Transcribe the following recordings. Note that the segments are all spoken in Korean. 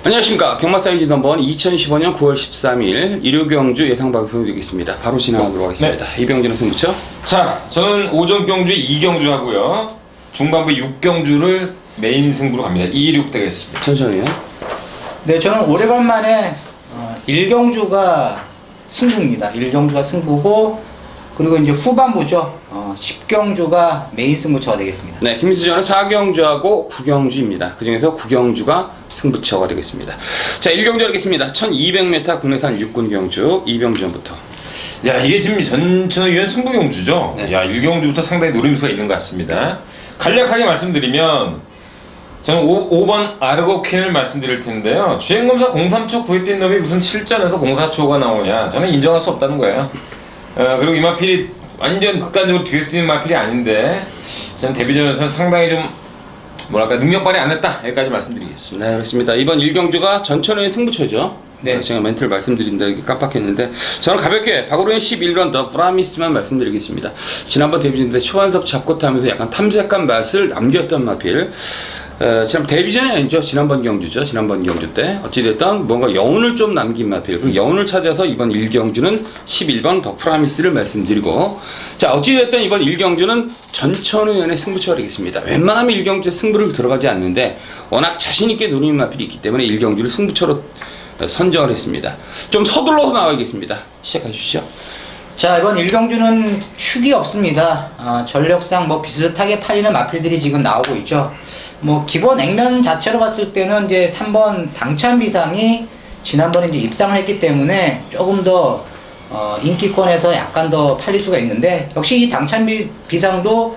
안녕하십니까. 경마사이즈 넘버원 2015년 9월 13일 일요경주 예상방송이 되겠습니다. 바로 진행하도록 하겠습니다. 네. 이병준은 승부처. 자, 저는 오전 경주에 2경주 하고요. 중반부 6경주를 메인 승부로 갑니다. 216 되겠습니다. 천천히요. 네, 저는 오래간만에 1경주가 승부입니다. 1경주가 승부고, 그리고 이제 후반부죠. 10경주가 메인 승부처가 되겠습니다. 네, 김민수전은 4경주하고 9경주입니다. 그 중에서 9경주가 승부처가 되겠습니다. 자, 1경주 하겠습니다. 1200m 국내산 육군 경주 이병준부터. 야, 이게 지금 전천후위원 승부 경주죠? 네. 야, 1경주부터 상당히 노림수가 있는 것 같습니다. 간략하게 말씀드리면 저는 5번 아르고퀸을 말씀드릴 텐데요. 주행검사 037초 9회 뛴 놈이 무슨 7전에서 048초가 나오냐. 저는 인정할 수 없다는 거예요. 그리고 이 마필이 완전 극단적으로 뒤에서 뛰는 마필이 아닌데 저는 데뷔전에서는 상당히 좀 뭐랄까 능력 발휘 안 했다. 여기까지 말씀드리겠습니다. 네, 그렇습니다. 이번 1경주가 전천후의 승부처죠. 네. 제가 멘트를 말씀드린다 이렇게 깜빡했는데 저는 가볍게 박으로의 11번 더 브라미스만 말씀드리겠습니다. 지난번 데뷔전 때 초반섭 잡고 타면서 약간 탐색한 맛을 남겼던 마필. 지금 데뷔전이 아니죠. 지난번 경주죠. 지난번 경주 때 어찌됐든 뭔가 여운을 좀 남긴 마필. 그 여운을 찾아서 이번 1경주는 11번 더 프라미스를 말씀드리고, 자, 어찌됐든 이번 1경주는 전천후연의 승부처가 되겠습니다. 웬만하면 1경주에 승부를 들어가지 않는데 워낙 자신있게 노리는 마필이 있기 때문에 1경주를 승부처로 선정을 했습니다. 좀 서둘러서 나와야겠습니다. 시작해 주시죠. 자, 이번 1경주는 축이 없습니다. 전력상 뭐 비슷하게 팔리는 마필들이 지금 나오고 있죠. 뭐 기본 액면 자체로 봤을 때는 이제 3번 당찬비상이 지난번에 이제 입상을 했기 때문에 조금 더 인기권에서 약간 더 팔릴 수가 있는데, 역시 이 당찬비상도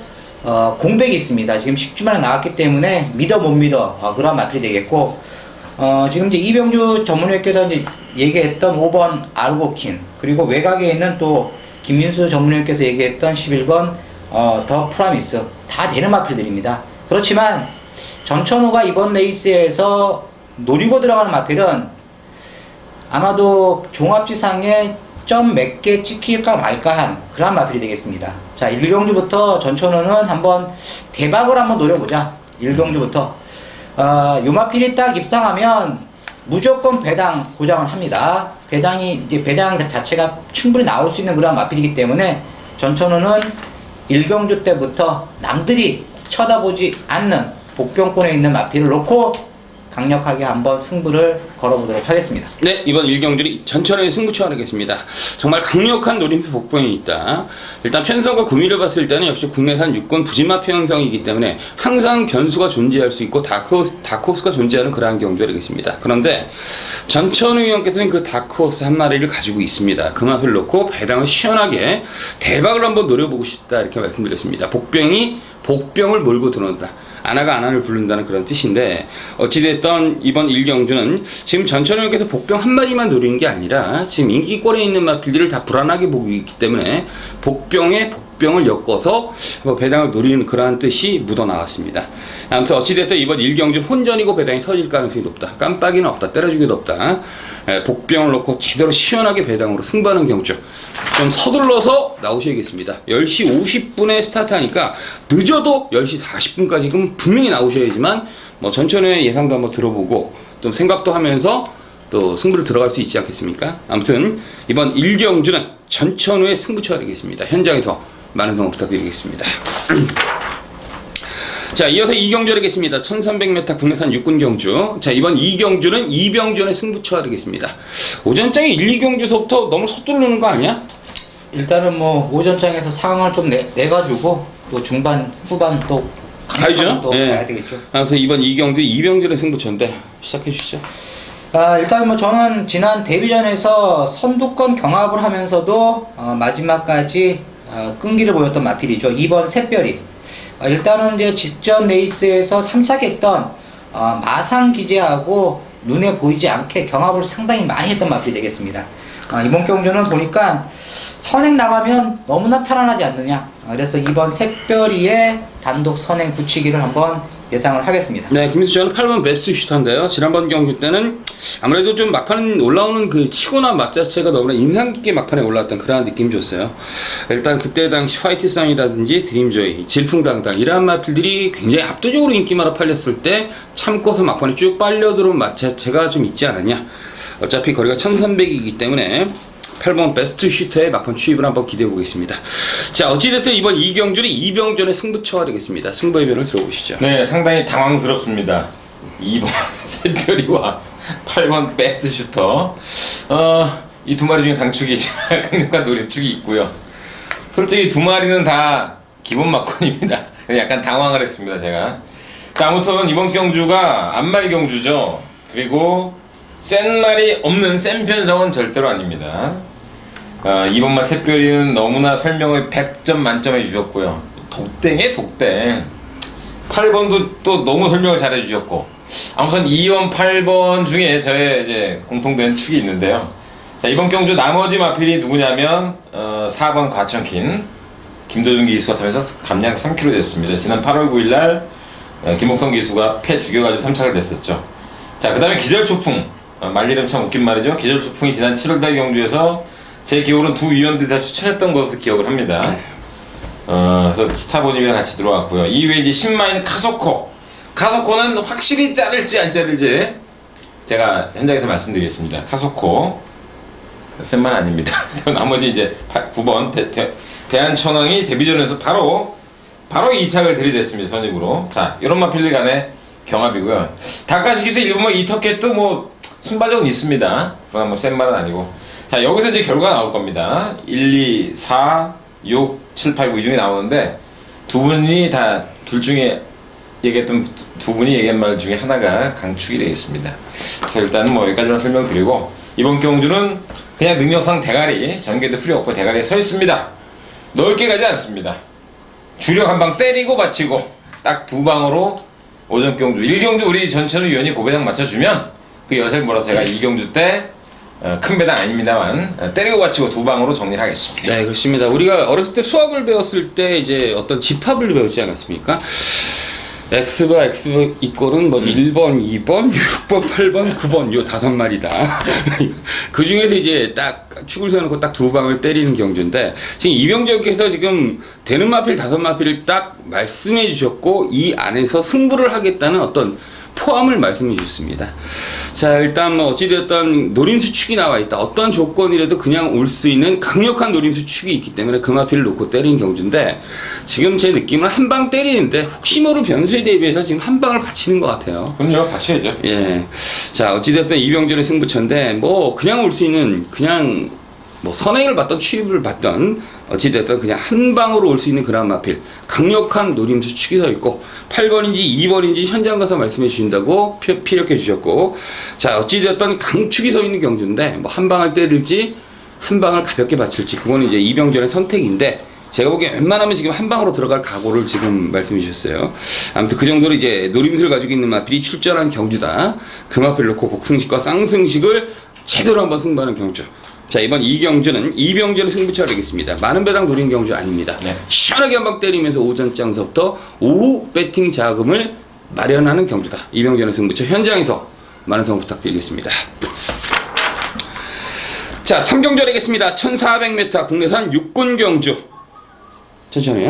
공백이 있습니다. 지금 10주만에 나왔기 때문에 믿어 못 믿어 그런 마필이 되겠고, 지금 이제 이병주 전문위원께서 이제 얘기했던 5번 아르고킨, 그리고 외곽에 있는 또 김민수 전문위원께서 얘기했던 11번 더 프라미스, 다 되는 마필들입니다. 그렇지만 전천후가 이번 레이스에서 노리고 들어가는 마필은 아마도 종합지상에 점 몇 개 찍힐까 말까 한 그런 마필이 되겠습니다. 자, 1경주부터 전천후는 한번 대박을 한번 노려보자. 1경주부터 요 마필이 딱 입상하면 무조건 배당 보장을 합니다. 배당이 이제 배당 자체가 충분히 나올 수 있는 그런 마필이기 때문에 전천후는 1경주 때부터 남들이 쳐다보지 않는 복병권에 있는 마필을 놓고 강력하게 한번 승부를 걸어보도록 하겠습니다. 네, 이번 1경주는 전천후의 승부처가 되겠습니다. 정말 강력한 노림수 복병이 있다. 일단 편성과 구미를 봤을 때는 역시 국내산 육군 부진마표 형성이기 때문에 항상 변수가 존재할 수 있고 다크호스가 존재하는 그러한 경주가 되겠습니다. 그런데 전천후 위원께서는 그 다크호스 한 마리를 가지고 있습니다. 그 마필을 놓고 배당을 시원하게 대박을 한번 노려보고 싶다 이렇게 말씀드렸습니다. 복병이 복병을 몰고 들어온다. 아나가 아나를 부른다는 그런 뜻인데, 어찌됐든 이번 1경주는 지금 전천후께서 복병 한 마리만 노리는 게 아니라 지금 인기권에 있는 마필들을 다 불안하게 보고 있기 때문에 복병에 복병을 엮어서 배당을 노리는 그러한 뜻이 묻어나왔습니다. 아무튼 어찌됐든 이번 1경주 혼전이고 배당이 터질 가능성이 높다. 깜빡이는 없다. 때려주기도 없다. 복병을 놓고 제대로 시원하게 배당으로 승부하는 경주, 좀 서둘러서 나오셔야겠습니다. 10시 50분에 스타트하니까 늦어도 10시 40분까지 분명히 나오셔야지만 뭐 전천후의 예상도 한번 들어보고 좀 생각도 하면서 또 승부를 들어갈 수 있지 않겠습니까? 아무튼 이번 1경주는 전천후의 승부처가 되겠습니다. 현장에서 많은 성원 부탁드리겠습니다. 자, 이어서 2경주 하겠습니다. 1300m 국내산 육군 경주. 자, 이번 2경주는 이병준의 승부처가 되겠습니다. 오전장에 1, 2경주서부터 너무 서두르는 거 아니야? 일단은 뭐 오전장에서 상황을 좀 내가지고 또 중반, 후반 또 가야죠. 또 예. 가야 되겠죠. 아무튼 이번 2경주 이병준의 승부처인데 시작해 주시죠. 일단 뭐 저는 지난 데뷔전에서 선두권 경합을 하면서도 마지막까지 끈기를 보였던 마필이죠. 2번 샛별이. 일단은 이제 직전 레이스에서 3차게 했던 마상 기재하고 눈에 보이지 않게 경합을 상당히 많이 했던 마필이 되겠습니다. 이번 경주는 보니까 선행 나가면 너무나 편안하지 않느냐. 그래서 이번 샛별이의 단독 선행 굳히기를 한번 예상을 하겠습니다. 네, 김민수 저는 8번 베스트 슈터인데요. 지난번 경기 때는 아무래도 좀 막판 올라오는 그 치고나 맛 자체가 너무나 인상 깊게 막판에 올라왔던 그런 느낌이 줬어요. 일단 그때 당시 화이트 선이라든지 드림조이, 질풍당당 이러한 마필들이 굉장히 압도적으로 인기마로 팔렸을 때 참고서 막판에 쭉 빨려 들어온 맛 자체가 좀 있지 않았냐. 어차피 거리가 1300이기 때문에 8번 베스트 슈터의 막판 추입을 한번 기대해 보겠습니다. 자, 어찌됐든 이번 이경준은 이병전의 승부처가 되겠습니다. 승부의 변을 들어보시죠. 네, 상당히 당황스럽습니다. 2번 샌별이와 8번 베스트 슈터. 이 두 마리 중에 강축이지만 강력한 노림축이 있고요. 솔직히 두 마리는 다 기본 막권입니다. 약간 당황을 했습니다, 제가. 자, 아무튼 이번 경주가 앞마리 경주죠. 그리고 센 말이 없는 센 편성은 절대로 아닙니다. 이번만 샛별이는 너무나 설명을 100점 만점해 주셨고요. 독땡에 독땡. 8번도 또 너무 설명을 잘해 주셨고. 아무튼 2번, 8번 중에 저의 이제 공통된 축이 있는데요. 자, 이번 경주 나머지 마필이 누구냐면 4번 과천킨 김도준 기수가 타면서 감량 3kg 됐습니다. 지난 8월 9일날 김옥성 기수가 패 죽여가지고 3착을 됐었죠. 자, 그 다음에 기절초풍. 말 이름 참 웃긴 말이죠. 기절초풍이 지난 7월달 경주에서 제 기억으로는 두 위원들이 다 추천했던 것으로 기억을 합니다. 그래서 스타보님이랑 같이 들어왔고요. 이후에 이제 10마인 카소코. 카소코는 확실히 자를지 안 자를지 제가 현장에서 말씀드리겠습니다. 카소코 센만 아닙니다. 나머지 이제 9번 대한천왕이 데뷔전에서 바로 2착을 들이댔습니다. 선입으로. 자, 이런 마필들 간의 경합이고요. 닭가시기에서 일본만 이터켓도 뭐 순발력은 있습니다. 그러나 뭐 센 말은 아니고. 자, 여기서 이제 결과가 나올 겁니다. 1, 2, 4, 6, 7, 8, 9 이 중에 나오는데 둘 중에 얘기했던 두 분이 얘기한 말 중에 하나가 강축이 되겠습니다. 그래서 일단은 뭐 여기까지만 설명드리고 이번 경주는 그냥 능력상 대가리, 전개도 필요 없고 대가리에 서 있습니다. 넓게 가지 않습니다. 주력 한 방 때리고 받치고 딱 두 방으로 오전 경주, 1경주 우리 전천후 위원이 고배당 맞춰주면 그 엿을 몰아서 제가 2경주 때 큰 배당 아닙니다만 때리고 받치고 두 방으로 정리를 하겠습니다. 네, 그렇습니다. 우리가 어렸을 때 수학을 배웠을 때 이제 어떤 집합을 배우지 않았습니까? X바 X 이꼴은 뭐 1번, 2번, 6번, 8번, 9번 요 5마리다. 그 중에서 이제 딱 축을 세워놓고 딱 두 방을 때리는 경주인데 지금 이병재께서 지금 되는 마필 5마필을 딱 말씀해 주셨고 이 안에서 승부를 하겠다는 어떤 포함을 말씀해 주셨습니다. 자, 일단 뭐 어찌되었던 노림수 축이 나와 있다. 어떤 조건이라도 그냥 올 수 있는 강력한 노림수 축이 있기 때문에 그 마필을 놓고 때린 경주인데 지금 제 느낌은 한 방 때리는데 혹시 모를 변수에 대비해서 지금 한 방을 받치는 것 같아요. 그럼요, 받쳐야죠. 예. 자, 어찌됐든 이병전의 승부처인데 뭐 그냥 올 수 있는 그냥 뭐 선행을 받던 취입을 받던 어찌됐든 그냥 한 방으로 올 수 있는 그런 마필 강력한 노림수 축이 서 있고 8번인지 2번인지 현장 가서 말씀해 주신다고 피력해 주셨고 자 어찌됐든 강축이 서 있는 경주인데 뭐 한 방을 때릴지 한 방을 가볍게 받칠지 그거는 이제 이병전의 선택인데 제가 보기엔 웬만하면 지금 한 방으로 들어갈 각오를 지금 말씀해 주셨어요. 아무튼 그 정도로 이제 노림수를 가지고 있는 마필이 출전한 경주다. 그 마필을 놓고 복승식과 쌍승식을 제대로 한번 승부하는 경주. 자, 이번 이 경주는 이병전의 승부처가 되겠습니다. 많은 배당 노린 경주 아닙니다. 네. 시원하게 한 방 때리면서 오전장서부터 오후 배팅 자금을 마련하는 경주다. 이병전의 승부처 현장에서 많은 성원 부탁드리겠습니다. 자, 3경주 되겠습니다. 1400m 국내산 육군 경주. 천천히요.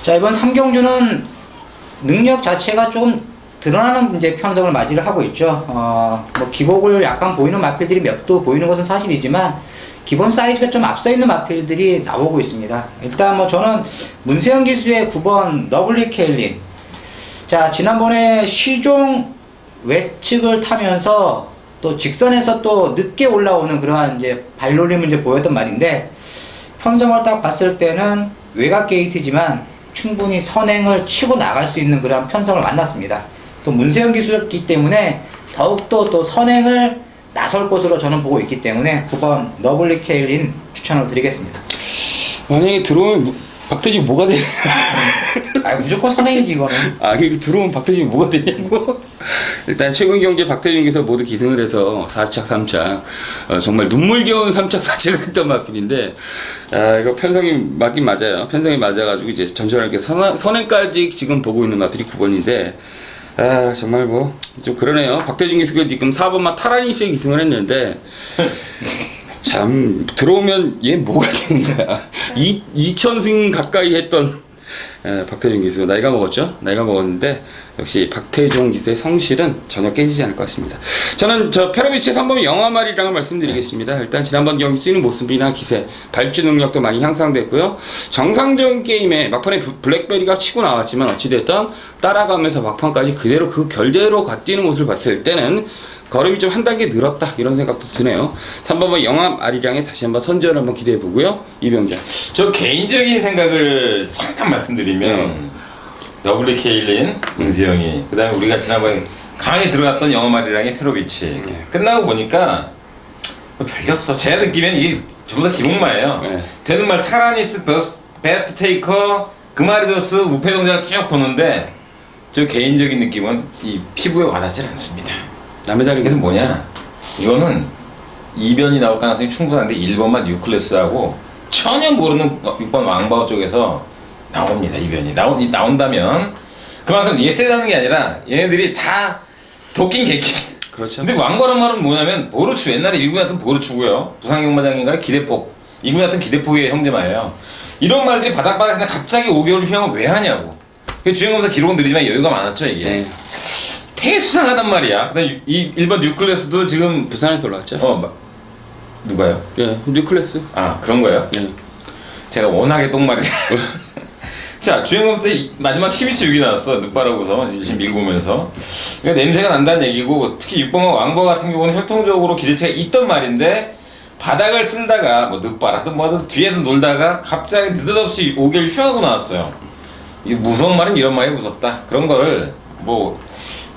자, 이번 3경주는 능력 자체가 조금 드러나는 이제 편성을 맞이를 하고 있죠. 뭐 기복을 약간 보이는 마필들이 몇 도 보이는 것은 사실이지만 기본 사이즈가 좀 앞서 있는 마필들이 나오고 있습니다. 일단 뭐 저는 문세영 기수의 9번 너블리 케일린. 자, 지난번에 시종 외측을 타면서 또 직선에서 또 늦게 올라오는 그러한 이제 발놀림을 이제 보였던 말인데 편성을 딱 봤을 때는 외곽 게이트지만 충분히 선행을 치고 나갈 수 있는 그런 편성을 만났습니다. 또 문세영 기수였기 때문에 더욱더 또 선행을 나설 것으로 저는 보고 있기 때문에 9번 너블리 케일린 추천을 드리겠습니다. 만약에 들어오면 박태지 뭐가 되냐? 아, 무조건 선행이지 이거는. 아, 이게 들어오면 박태지 뭐가 되냐고? 일단 최근 경기 박태준 기사 모두 기승을 해서 4착 3착 정말 눈물겨운 3착 4착을 했던 마필인데 이거 편성이 맞긴 맞아요. 편성이 맞아가지고 이제 전철하게 선행까지 지금 보고 있는 마필이 9번인데 정말 뭐 좀 그러네요. 박태준 기수가 지금 4번만 타라니스에 기승을 했는데 참 들어오면 얘 뭐가 되는 거야. 2000승 가까이 했던 박태준 기수 나이가 먹었죠. 나이가 먹었는데 역시 박태준 기수의 성실은 전혀 깨지지 않을 것 같습니다. 저는 저 페로비치 3번 영화말이랑을 말씀드리겠습니다. 일단 지난번 경기 뛰는 모습이나 기세, 발주 능력도 많이 향상됐고요. 정상적인 게임에 막판에 블랙베리가 치고 나왔지만 어찌됐든 따라가면서 막판까지 그대로 그 결대로 뛰는 모습을 봤을 때는 걸음이 좀 한 단계 늘었다 이런 생각도 드네요. 3번번 영암 아리량에 다시 한번 선전을 한번 기대해 보고요. 이병장. 저 개인적인 생각을 잠깐 말씀드리면 WK일린 은수영이 그다음에 우리가 지난번에 강에 들어갔던 영어말이랑의 페로비치 끝나고 보니까 뭐 별게 없어. 제 느낌엔 이게 전부 다 기록마예요. 되는 말 타라니스, 베스트 테이커, 그마리도스, 우페 동작을 쭉 보는데 저 개인적인 느낌은 이 피부에 와닿질 않습니다. 남의 자리 그래서 뭐냐, 이거는 이변이 나올 가능성이 충분한데 1번만 뉴클래스하고 전혀 모르는 6번 왕바오 쪽에서 나옵니다. 이변이 나온다면 그만큼 얘 세다는 게 아니라 얘네들이 다 도끼인 개끼. 그렇죠. 근데 왕바란 말은 뭐냐면 보르추, 옛날에 1군 같은 보르추고요, 부상경마장인가 기대폭, 2군 같은 기대폭의 형제마예요. 이런 말들이 바닥바닥에서 갑자기 5개월 휴양을 왜 하냐고. 주행검사 기록은 느리지만 여유가 많았죠 이게. 네. 되게 수상하단 말이야. 근데 이 1번 뉴클래스도 지금 부산에서 올라왔죠. 누가요? 예, 뉴클래스. 아, 그런 거예요? 예. 제가 워낙에 똥말이라. 자, 주행검사 때 마지막 12치 6이 나왔어. 늑바라고서 열심히 밀고 오면서. 그러니까 냄새가 난다는 얘기고, 특히 6번과 왕버 같은 경우는 혈통적으로 기대치가 있던 말인데 바닥을 쓸다가 뭐 늑바라든 뭐든 뒤에서 놀다가 갑자기 느닷없이 5개월 휴하고 나왔어요. 이 무서운 말은 이런 말이 무섭다. 그런 거를 뭐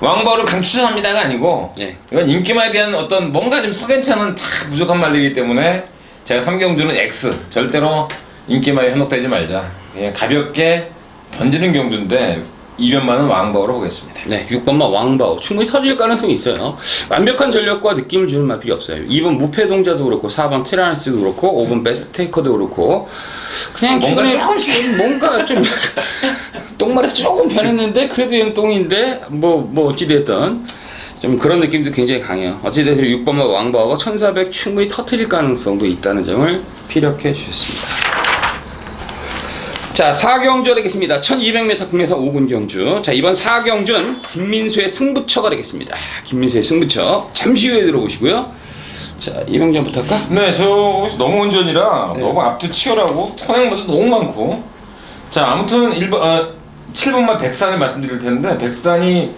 왕바를 강추천합니다가 아니고, 예. 이건 인기만에 대한 어떤 뭔가 좀 석연찮은 다 부족한 말들이기 때문에 제가 3경주는 X, 절대로 인기만에 현혹되지 말자. 그냥 가볍게 던지는 경주인데 이변만은 왕바오로 보겠습니다. 네, 6번마 왕바오 충분히 터질 가능성이 있어요. 완벽한 전력과 느낌을 주는 마필이 없어요. 2번 무패동자도 그렇고 4번 티라니스도 그렇고 5번 베스트 테이커도 그렇고 그냥 뭔가 최근에 조금씩 뭔가 좀 똥말에서 조금 변했는데 그래도 얘는 똥인데 뭐 어찌됐든 좀 그런 느낌도 굉장히 강해요. 어찌됐든 6번마 왕바오가 1400 충분히 터뜨릴 가능성도 있다는 점을 피력해 주셨습니다. 자, 4경주 되겠습니다. 1200m 국내선 5군 경주. 자, 이번 4경주는 김민수의 승부처가 되겠습니다. 김민수의 승부처. 잠시 후에 들어보시고요. 자, 이병장부터 할까? 네, 저 너무 운전이라 네. 너무 앞뒤 치열하고 선행마도 너무 많고. 자, 아무튼 7번만 백산을 말씀드릴 텐데, 백산이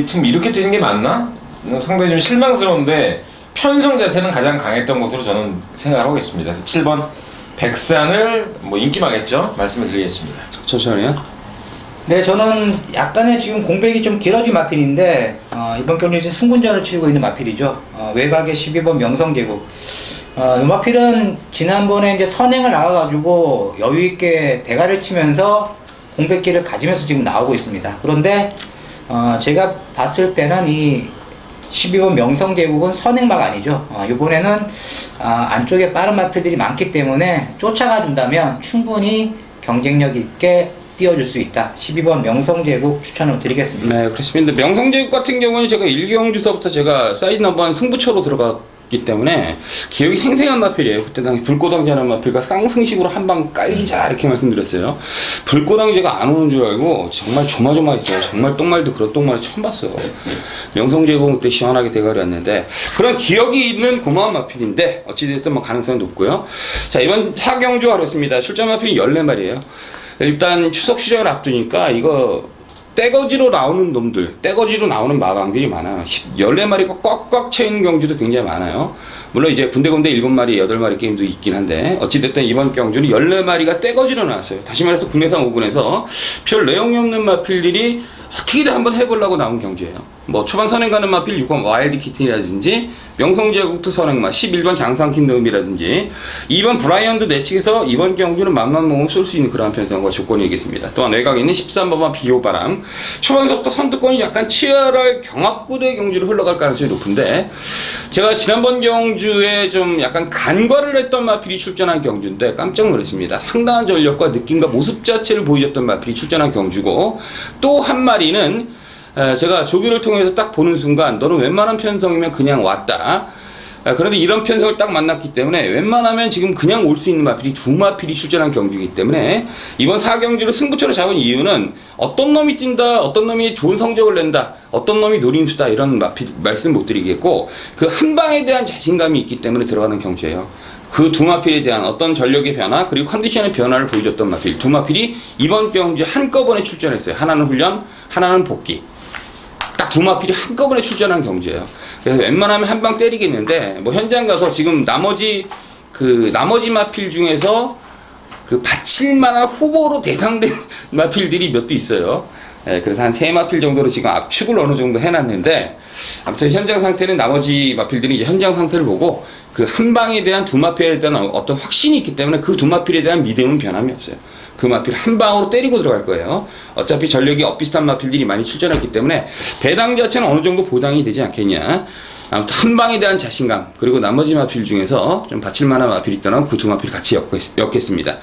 지금 이렇게 뛰는 게 맞나? 상당히 좀 실망스러운데 편성 자세는 가장 강했던 것으로 저는 생각을 하고 있습니다. 7번 백산을 뭐 인기마겠죠? 말씀을 드리겠습니다. 천천히요. 네, 저는 약간의 지금 공백이 좀 길어진 마필인데 이번 경기는 이제 승군전을 치르고 있는 마필이죠. 외곽의 12번 명성제국. 이 마필은 지난번에 이제 선행을 나가가지고 여유 있게 대가를 치면서 공백기를 가지면서 지금 나오고 있습니다. 그런데 제가 봤을 때는 이 12번 명성제국은 선행마가 아니죠. 이번에는 안쪽에 빠른 마필들이 많기 때문에 쫓아가 준다면 충분히 경쟁력 있게 띄워줄 수 있다. 12번 명성제국 추천을 드리겠습니다. 네, 그렇습니다. 명성제국 같은 경우는 제가 1경주서부터 제가 사이드 넘버원 승부처로 들어갔기 때문에 기억이 생생한 마필이에요. 그때 당시 불꽃왕제라는 마필과 쌍승식으로 한 방 깔리자 이렇게 말씀드렸어요. 불꽃왕제가 안 오는 줄 알고 정말 조마조마했어요. 정말 똥말도 그런 똥말을 처음 봤어요. 명성제국 그때 시원하게 대가리 왔는데 그런 기억이 있는 고마운 마필인데 어찌됐든 뭐 가능성이 높고요. 자, 이번 4경주 하였습니다. 출전 마필이 14마리예요. 일단 추석 시장을 앞두니까 이거 떼거지로 나오는 놈들, 떼거지로 나오는 마방들이 많아요. 14마리가 꽉꽉 차있는 경주도 굉장히 많아요. 물론 이제 군데군데 7마리, 8마리 게임도 있긴 한데 어찌됐든 이번 경주는 14마리가 떼거지로 나왔어요. 다시 말해서 국내산 5군에서 별 내용이 없는 마필들이 어떻게든 한번 해보려고 나온 경주예요. 뭐 초반 선행 가는 마필 6번 와일드 키튼이라든지 명성제국투 선행마 11번 장상 킹덤이라든지 2번 브라이언드 내측에서 이번 경주는 맘만 먹으면 쏠 수 있는 그러한 편성과 조건이겠습니다. 또한 외곽에 있는 13번마 비호바람 초반서부터 선두권이 약간 치열할 경합구도의 경주로 흘러갈 가능성이 높은데 제가 지난번 경주에 좀 약간 간과를 했던 마필이 출전한 경주인데 깜짝 놀랐습니다. 상당한 전력과 느낌과 모습 자체를 보여줬던 마필이 출전한 경주고 또 한 마리는 제가 조교를 통해서 딱 보는 순간 너는 웬만한 편성이면 그냥 왔다. 그런데 이런 편성을 딱 만났기 때문에 웬만하면 지금 그냥 올 수 있는 마필이 두 마필이 출전한 경주이기 때문에 이번 4경주를 승부처로 잡은 이유는 어떤 놈이 뛴다, 어떤 놈이 좋은 성적을 낸다, 어떤 놈이 노림수다 이런 마필 말씀 못 드리겠고 그 한 방에 대한 자신감이 있기 때문에 들어가는 경주예요. 그 두 마필에 대한 어떤 전력의 변화 그리고 컨디션의 변화를 보여줬던 마필 두 마필이 이번 경주 한꺼번에 출전했어요. 하나는 훈련, 하나는 복귀. 딱 두 마필이 한꺼번에 출전한 경주예요. 그래서 웬만하면 한 방 때리겠는데 뭐 현장 가서 지금 나머지 마필 중에서 그 바칠만한 후보로 대상된 마필들이 몇 도 있어요. 그래서 한 3마필 정도로 지금 압축을 어느 정도 해놨는데 아무튼 현장 상태는 나머지 마필들이 이제 현장 상태를 보고 그 한 방에 대한 두 마필에 대한 어떤 확신이 있기 때문에 그 두 마필에 대한 믿음은 변함이 없어요. 그 마필 한 방으로 때리고 들어갈 거예요. 어차피 전력이 엇비슷한 마필들이 많이 출전했기 때문에 배당 자체는 어느 정도 보장이 되지 않겠냐. 아무튼 한 방에 대한 자신감 그리고 나머지 마필 중에서 좀 바칠만한 마필이 있다면 그 두 마필 같이 엮겠습니다.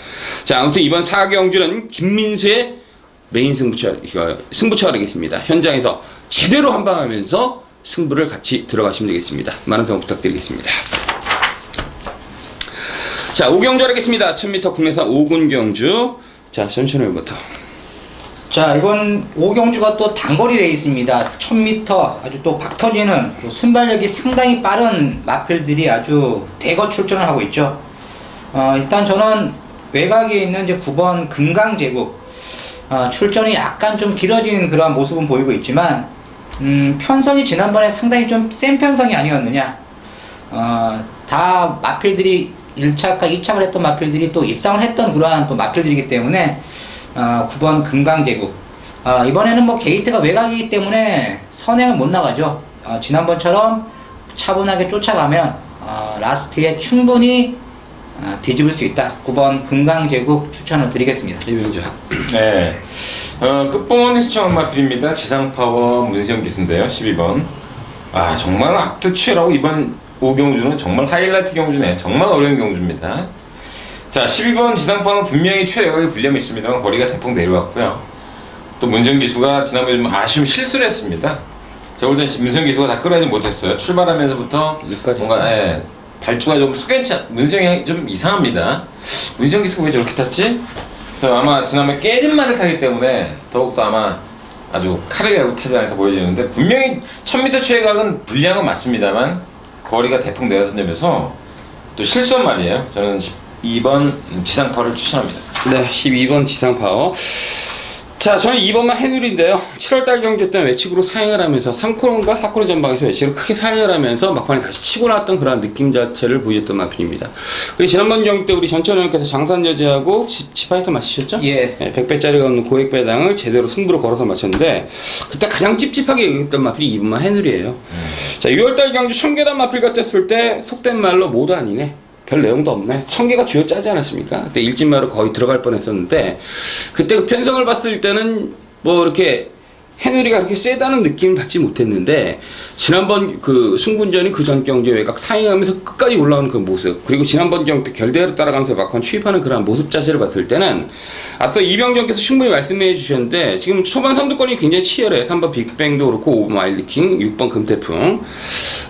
자 아무튼 이번 4경주는 김민수의 메인 승부처가 되겠습니다. 현장에서 제대로 한 방 하면서 승부를 같이 들어가시면 되겠습니다. 많은 성원 부탁드리겠습니다. 자 5경주 하겠습니다. 1000m 국내산 5군 경주. 자 전천후부터. 자 이번 5경주가 또 단거리 레이스입니다. 1000m 아주 또 박터지는 또 순발력이 상당히 빠른 마필들이 아주 대거 출전을 하고 있죠. 일단 저는 외곽에 있는 이제 9번 금강제국 출전이 약간 좀 길어지는 그러한 모습은 보이고 있지만 편성이 지난번에 상당히 좀 센 편성이 아니었느냐. 다 마필들이 1차과 2차를 했던 마필들이 또 입상을 했던 그러한 또 마필들이기 때문에 9번 금강제국 이번에는 뭐 게이트가 외곽이기 때문에 선행을 못 나가죠. 지난번처럼 차분하게 쫓아가면 라스트에 충분히 뒤집을 수 있다. 9번 금강제국 추천을 드리겠습니다. 이병자. 네. 끝봉원에 시청한 마필입니다. 지상파워 문세영 기수인데요. 12번. 정말 악두 치열하고 이번 5경주는 정말 하이라이트 경주네. 정말 어려운 경주입니다. 자, 12번 지상파워는 분명히 최외곽에 불리함이 있습니다만 거리가 대폭 내려왔고요. 또 문세영 기수가 지난번에 좀 아쉬운 실수를 했습니다. 제가 볼 때 문세영 기수가 다 끌어내지 못했어요. 출발하면서부터 뭔가 발주가 좀 숙연치 문세영이 좀 이상합니다. 문세영 기수가 왜 저렇게 탔지? 아마 지난번에 깨진 말을 타기 때문에 더욱더 아마 아주 칼을 갈고 타지 않을까 보여지는데 분명히 1000m 최외곽은 불리한 건 맞습니다만 거리가 대폭 내려선 점에서 또 실수한 말이에요. 저는 12번 지상파워를 추천합니다. 네 12번 지상파워. 자 저는 2번만 해누리인데요. 7월달 경주 때 외측으로 사행을 하면서 3코너인가 4코너 전방에서 외측으로 크게 사행을 하면서 막판에 다시 치고 나왔던 그런 느낌 자체를 보여줬던 마필입니다. 그리고 지난번 경주 때 우리 전천형께서 장산여제하고 지파이터 맞히셨죠? 예. 100배짜리가 없는 고액 배당을 제대로 승부로 걸어서 맞췄는데 그때 가장 찝찝하게 여겼던 마필이 2번만 해누리예요. 자 6월달 경주 청계단 마필 같았을 때 속된 말로 모두 아니네. 별 내용도 없네. 1000개가 쥐어짜지 않았습니까? 그때 일진마로 거의 들어갈 뻔했었는데 그때 그 편성을 봤을 때는 뭐 이렇게 해누리가 그렇게 세다는 느낌을 받지 못했는데 지난번 그 승군전이 그 전 경주에 외곽 상행하면서 끝까지 올라오는 그 모습 그리고 지난번 경주 때 결대로 따라가면서 막판 추입하는 그런 모습 자체를 봤을 때는 앞서 이병정께서 충분히 말씀해 주셨는데 지금 초반 선두권이 굉장히 치열해요. 3번 빅뱅도 그렇고 5번 와일드킹, 6번 금태풍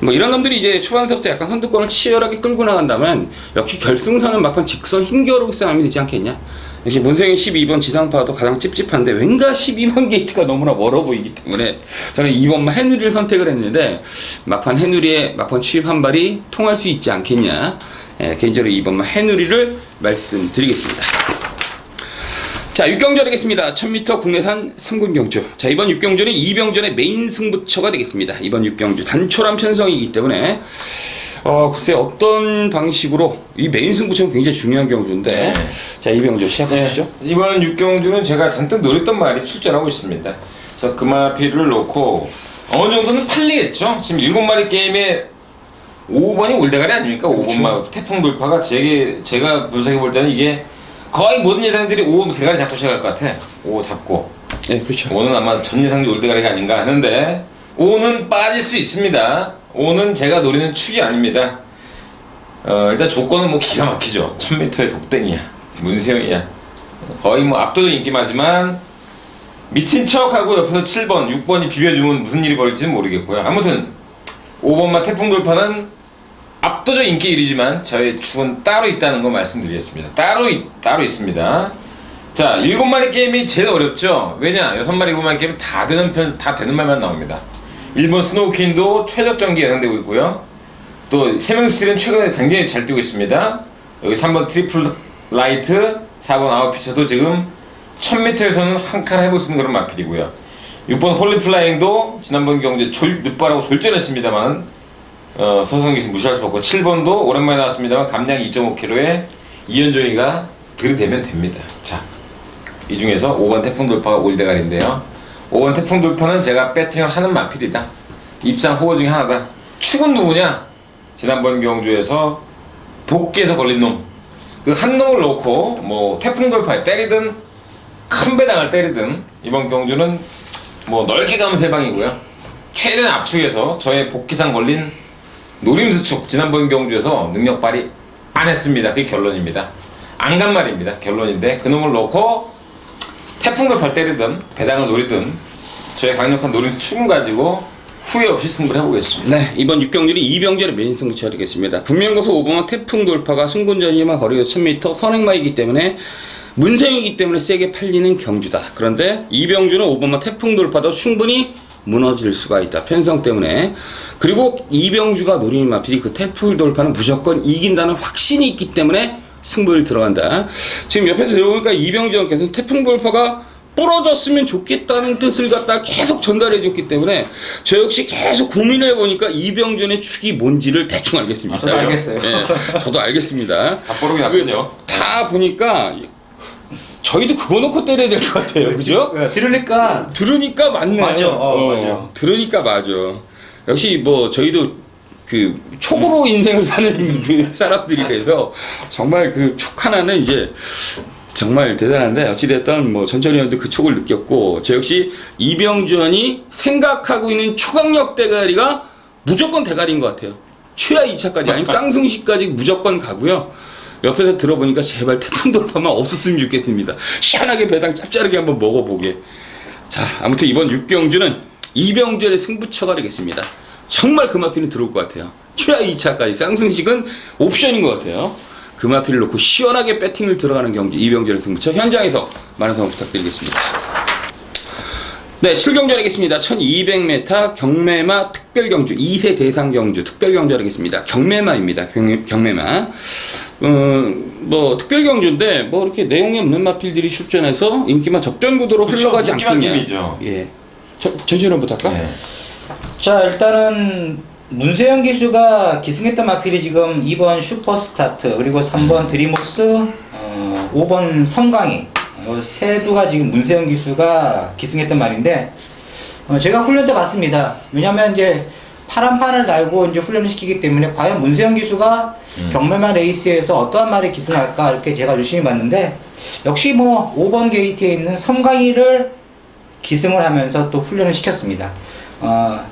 뭐 이런 놈들이 이제 초반서부터 약간 선두권을 치열하게 끌고 나간다면 역시 결승선은 막판 직선 힘겨루기 싸움이 되지 않겠냐. 역시 문세영 12번 지상파도 가장 찝찝한데 왠가 12번 게이트가 너무나 멀어 보이기 때문에 저는 2번만 해누리를 선택을 했는데 막판 해누리의 막판 취입 한 발이 통할 수 있지 않겠냐. 개인적으로 2번만 해누리를 말씀드리겠습니다. 자 6경주 하겠습니다. 1000m 국내산 3군 경주. 자 이번 6경주는 이병전의 메인 승부처가 되겠습니다. 이번 6경주 단촐한 편성이기 때문에 글쎄 어떤 방식으로 이 메인 승부처는 굉장히 중요한 경주인데 자 이병주 시작하시죠. 이번 6경주는 제가 잔뜩 노렸던 말이 출전하고 있습니다. 그래서 그 마필을 놓고 어느 정도는 팔리겠죠. 지금 7마리 게임에 5번이 올대가리 아닙니까? 5번만 태풍 돌파가 제가 분석해 볼 때는 이게 거의 모든 예상들이 5 대가리 잡고 시작할 것 같아. 5 잡고. 네, 그렇죠. 5는 아마 전 예상이 올대가리가 아닌가 하는데 5는 빠질 수 있습니다. 5는 제가 노리는 축이 아닙니다. 일단 조건은 뭐 기가 막히죠. 1000m의 독댕이야. 문세영이야. 거의 뭐 압도적 인기마지만 미친 척하고 옆에서 7번, 6번이 비벼주면 무슨 일이 벌어질지는 모르겠고요. 아무튼 5번만 태풍 돌파는 압도적 인기 1위지만 저의 축은 따로 있다는 거 말씀드리겠습니다. 따로 있습니다. 자, 7마리 게임이 제일 어렵죠. 왜냐? 6마리, 7마리 게임 다 되는 말만 나옵니다. 1번 스노우퀸도 최적 전기 예상되고 있고요. 또 3명 스틸은 최근에 굉장히 잘 뛰고 있습니다. 여기 3번 트리플 라이트, 4번 아웃피처도 지금 1000m에서는 한 칸 해볼 수 있는 그런 마필이고요. 6번 홀리 플라잉도 지난번 경기에 늦바라고 졸전했습니다만 서성기 무시할 수 없고 7번도 오랜만에 나왔습니다만 감량 2.5kg에 이현종이가 들이대면 됩니다. 자, 이 중에서 5번 태풍 돌파가 올대가리인데요. 5번 태풍 돌파는 제가 배팅을 하는 마필이다. 입상 후보 중에 하나다. 축은 누구냐? 지난번 경주에서 복귀에서 걸린 놈. 그 한 놈을 놓고 뭐 태풍 돌파에 때리든 큰 배당을 때리든 이번 경주는 뭐 넓게 가면 세 방이고요. 최대한 압축해서 저의 복귀상 걸린 노림수축 지난번 경주에서 능력 발휘 안 했습니다. 그게 결론입니다. 안 간 말입니다. 결론인데 그놈을 놓고 태풍 돌파 때리든 배당을 노리든 저의 강력한 노림수축은 가지고 후회 없이 승부를 해보겠습니다. 네, 이번 6경기는 이병렬의 메인 승부처 하겠습니다. 분명고소 5번은 태풍 돌파가 승군전이지만 거리가 1000m 선행마이기 때문에 문생이기 때문에 세게 팔리는 경주다. 그런데 이병주는 5번만 태풍 돌파도 충분히 무너질 수가 있다. 편성 때문에. 그리고 이병주가 노리는 마필이 그 태풍 돌파는 무조건 이긴다는 확신이 있기 때문에 승부를 들어간다. 지금 옆에서 들어보니까 이병주 형께서는 태풍 돌파가 부러졌으면 좋겠다는 뜻을 갖다 계속 전달해 줬기 때문에 저 역시 계속 고민을 해보니까 이병전의 축이 뭔지를 대충 알겠습니다. 저도 알겠어요. 네, 저도 알겠습니다. 다 뽀록이 났군요. 다 보니까 저희도 그거 놓고 때려야 될 것 같아요. 그죠? 들으니까 맞네. 맞아. 맞아. 들으니까 맞아. 역시 뭐 저희도 그 촉으로 인생을 사는 그 사람들이라서 정말 그 촉 하나는 이제 정말 대단한데 어찌됐든 뭐 전철이 형도 그 촉을 느꼈고 저 역시 이병전이 생각하고 있는 초강력 대가리가 무조건 대가리인 것 같아요. 최하 2차까지 아니면 쌍승시까지 무조건 가고요. 옆에서 들어보니까 제발 태풍 돌파만 없었으면 좋겠습니다. 시원하게 배당 짭짤하게 한번 먹어보게. 자, 아무튼 이번 6경주는 이병전의 승부처가 되겠습니다. 정말 그 마피는 들어올 것 같아요. 최하 2차까지 쌍승식은 옵션인 것 같아요. 그 마피를 놓고 시원하게 배팅을 들어가는 경기 이병전의 승부처 현장에서 많은 성원 부탁드리겠습니다. 네, 7경주 하겠습니다. 1200m 경매마 특별경주 2세 대상 경주 특별경주 하겠습니다. 경매마입니다. 경매마. 뭐 특별경주인데 뭐 이렇게 내용이 없는 마필들이 출전해서 인기만 접전구도로 그렇죠. 흘러가지 인기만 않겠냐. 팀이죠. 예. 전시련부터 할까? 네. 자, 일단은 문세영 기수가 기승했던 마필이 지금 2번 슈퍼스타트 그리고 3번 드리모스 5번 성강이 세 두가 지금 문세영 기수가 기승했던 말인데 제가 훈련 때 봤습니다. 왜냐면 이제 파란 판을 달고 이제 훈련을 시키기 때문에 과연 문세영 기수가 경매만 레이스에서 어떠한 말에 기승할까 이렇게 제가 유심히 봤는데 역시 뭐 5번 게이트에 있는 성강이를 기승을 하면서 또 훈련을 시켰습니다.